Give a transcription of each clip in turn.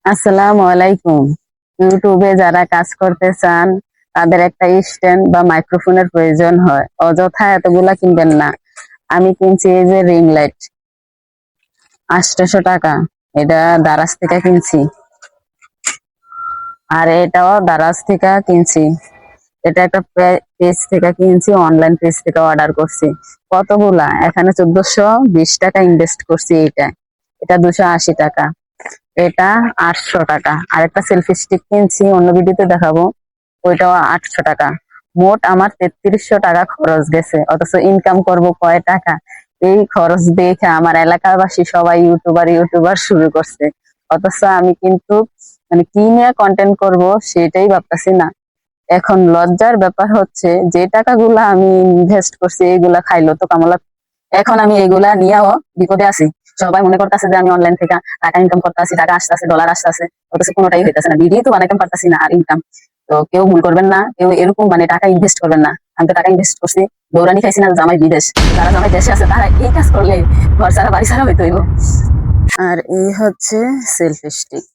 আসসালামু আলাইকুম। ইউটিউবে যারা কাজ করতে চান তাদের একটা স্ট্যান্ড বা মাইক্রোফোনের প্রয়োজন হয়, অযথা এতগুলা কিনবেন না। আমি কিনছি এই যে রিং লাইট, 800 টাকা। এটা দারাজ থেকে কিনছি, আর এটাও দারাজ থেকে কিনছি। এটা একটা পেজ থেকে কিনছি, অনলাইন পেজ থেকে অর্ডার করছি। কতগুলা, এখানে 1420 টাকা ইনভেস্ট করছি। এটা এটা 280 টাকা। এটা 800 টাকা। আর একটা সেলফি স্টিক কিনছি, অন্য ভিডিওতে দেখাবো। ওইটাও 800 টাকা। মোট আমার 3300 টাকা খরচ গেছে, অথচ ইনকাম করব কয় টাকা? এই খরচ দেখে আমার এলাকাবাসী সবাই ইউটিউবার শুরু করছে, অথচ আমি কিন্তু মানে কি নিয়ে কন্টেন্ট করব সেটাই ভাবতেছি না। এখন লজ্জার ব্যাপার হচ্ছে, যে টাকাগুলা আমি ইনভেস্ট করছি এইগুলা খাইলো তো কামলা। এখন আমি এইগুলা নিয়েও বিপদে আছি। সবাই মনে করতেছে যে আমি অনলাইন থেকে টাকা ইনকাম করতেছি, টাকা আসতেছে, ডলার আসতেছে, অথচ কোনোটাই হইতেছে না। ভিডিও তো বানাইতে পারতাছি না, আর ইনকাম। তো কেউ ভুল করবেন না, কেউ এরকম মানে টাকা ইনভেস্ট করবেন না। আমি তো টাকা ইনভেস্ট করছি, দৌড়ানি খাইছি না, জামাই বিদেশ। যারা জামাই দেশে আছে তারা এই কাজ করলে ঘর ছাড়া বাড়ি ছাড়া হইতে হইব। আর এই হচ্ছে সেলফি স্টিক।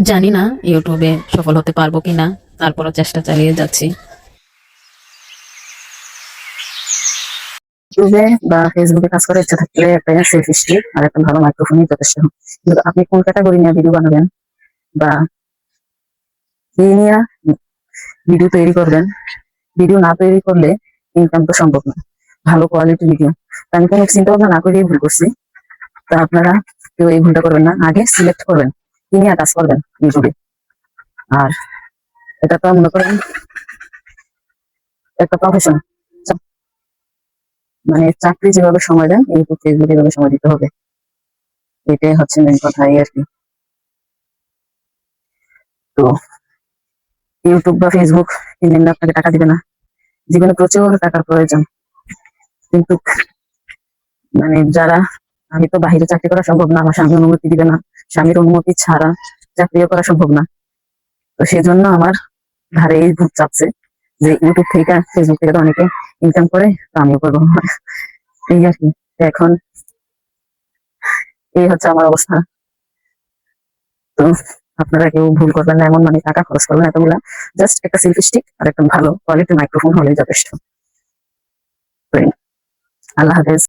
জানি না ইউটিউবে সফল হতে পারবো কিনা, তারপরও চেষ্টা চালিয়ে যাচ্ছি। ইউটিউবে বা ফেসবুকে কাজ করার ইচ্ছা থাকলে একটা সেলফি স্টিক আর একটা ভালো মাইক্রোফোনই যথেষ্ট। কিন্তু আপনি কোন ক্যাটাগরি নিয়ে ভিডিও বানাবেন বা কি নিয়ে ভিডিও তৈরি করবেন, ভিডিও না তৈরি করলে ইনকাম তো সম্ভব না, ভালো কোয়ালিটি ভিডিও। আমি কোনো চিন্তা ভাবনা না করেই ভুল করছি। তা আপনারা কেউ এই ভুলটা করবেন না, আগে সিলেক্ট করবেন কি নিয়ে কাজ করবেন ইউটিউবে। আর এটা তো মনে করেন একটা প্রফেশন, মানে চাকরি যেভাবে সময় দেন ইউটিউব ফেসবুক এভাবে সময় দিতে হবে। এটাই হচ্ছে মেন কথা, এই আর কি। তো ইউটিউব বা ফেসবুক কিনলে আপনাকে টাকা দিবে না, জীবনে প্রচুর টাকার প্রয়োজন। কিন্তু মানে যারা, আমি তো বাহিরে চাকরি করা সম্ভব না, আমার স্বামী অনুমতি দিবে না, স্বামীর অনুমতি ছাড়া চাকরিও করা সম্ভব না। তো সেজন্য আমার ধারে এই ভূত চাপছে যে ইউটিউব থেকে ফেসবুক থেকে তো অনেকে ইনকাম করে, তো আমিও করবো। এই আর কি। এখন এই হচ্ছে আমার অবস্থা। তো আপনারা কেউ ভুল করবেন না, এমন মানে টাকা খরচ করবেন এতগুলা। জাস্ট একটা সেলফি স্টিক আর একটা ভালো কোয়ালিটির মাইক্রোফোন হলেই যথেষ্ট। আল্লাহ হাফেজ।